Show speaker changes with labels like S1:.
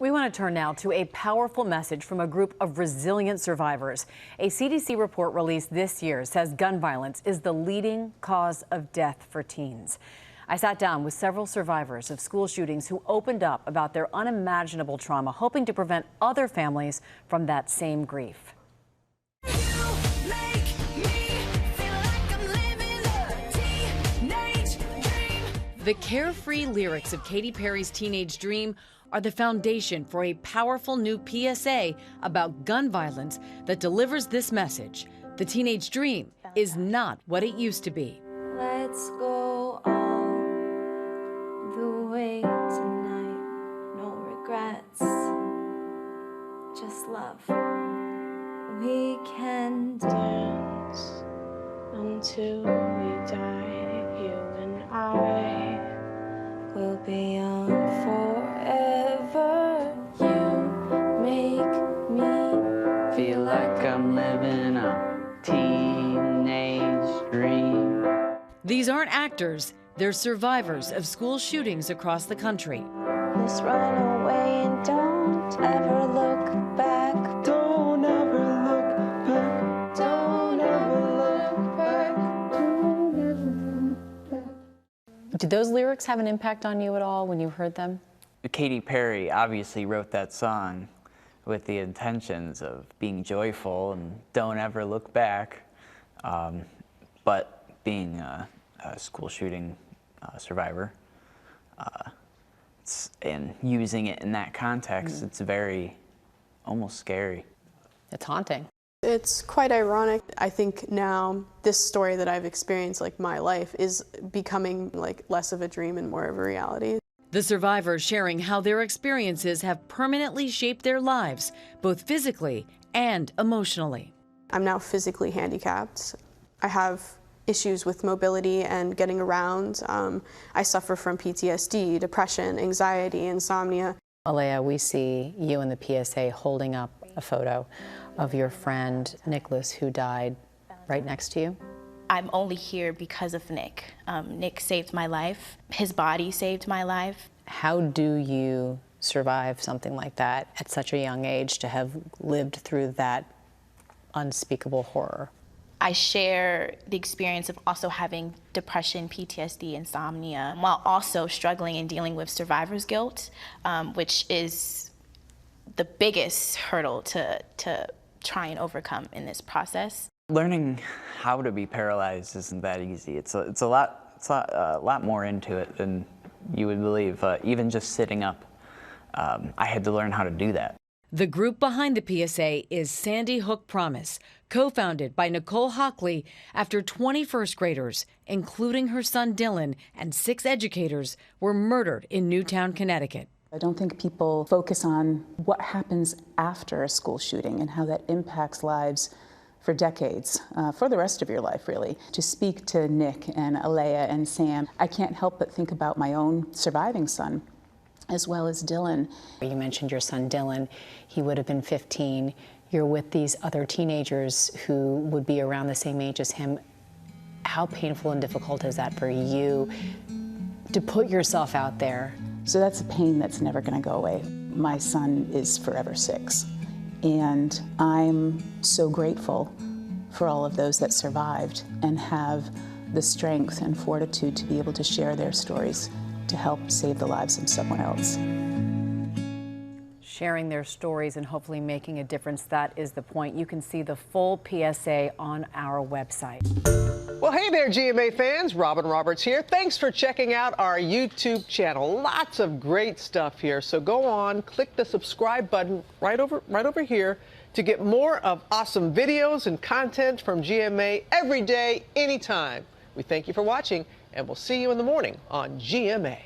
S1: We want to turn now to a powerful message from a group of resilient survivors. A CDC report released this year says gun violence is the leading cause of death for teens. I sat down with several survivors of school shootings who opened up about their unimaginable trauma, hoping to prevent other families from that same grief.
S2: The carefree lyrics of Katy Perry's Teenage Dream are the foundation for a powerful new PSA about gun violence that delivers this message. The teenage dream is not what it used to be.
S3: Let's go all the way tonight. No regrets, just love. We can
S4: dance until we die. You and I will be young forever. You make me
S5: feel like I'm living a teenage dream.
S2: These aren't actors, they're survivors of school shootings across the country.
S3: Let's run away and don't ever look back.
S5: Don't ever look back.
S3: Don't ever look back.
S5: Don't ever look back.
S1: Did those lyrics have an impact on you at all when you heard them?
S5: Katy Perry obviously wrote that song with the intentions of being joyful and don't ever look back. But being a school shooting survivor and using it in that context, it's very almost scary.
S1: It's haunting.
S6: It's quite ironic. I think now this story that I've experienced, like my life, is becoming like less of a dream and more of a reality.
S2: The survivors sharing how their experiences have permanently shaped their lives, both physically and emotionally.
S6: I'm now physically handicapped. I have issues with mobility and getting around. I suffer from PTSD, depression, anxiety, insomnia.
S1: Alea, we see you in the PSA holding up a photo of your friend Nicholas, who died right next to you.
S7: I'm only here because of Nick. Nick saved my life. His body saved my life.
S1: How do you survive something like that at such a young age, to have lived through that unspeakable horror?
S7: I share the experience of also having depression, PTSD, insomnia, while also struggling and dealing with survivor's guilt, which is the biggest hurdle to try and overcome in this process.
S5: Learning how to be paralyzed isn't that easy. It's a lot more into it than you would believe. Even just sitting up, I had to learn how to do that.
S2: The group behind the PSA is Sandy Hook Promise, co-founded by Nicole Hockley after 20 first graders, including her son Dylan, and 6 educators were murdered in Newtown, Connecticut.
S8: I don't think people focus on what happens after a school shooting and how that impacts lives for decades, for the rest of your life, really. To speak to Nick and Alea and Sam, I can't help but think about my own surviving son, as well as Dylan.
S1: You mentioned your son Dylan. He would have been 15. You're with these other teenagers who would be around the same age as him. How painful and difficult is that for you to put yourself out there?
S8: So that's a pain that's never going to go away. My son is forever 6, and I'm so grateful for all of those that survived and have the strength and fortitude to be able to share their stories to help save the lives of someone else.
S1: Sharing their stories and hopefully making a difference, that is the point. You can see the full PSA on our website.
S9: Well, hey there, GMA fans. Robin Roberts here. Thanks for checking out our YouTube channel. Lots of great stuff here. So go on, click the subscribe button right over here to get more of awesome videos and content from GMA every day, anytime. We thank you for watching, and we'll see you in the morning on GMA.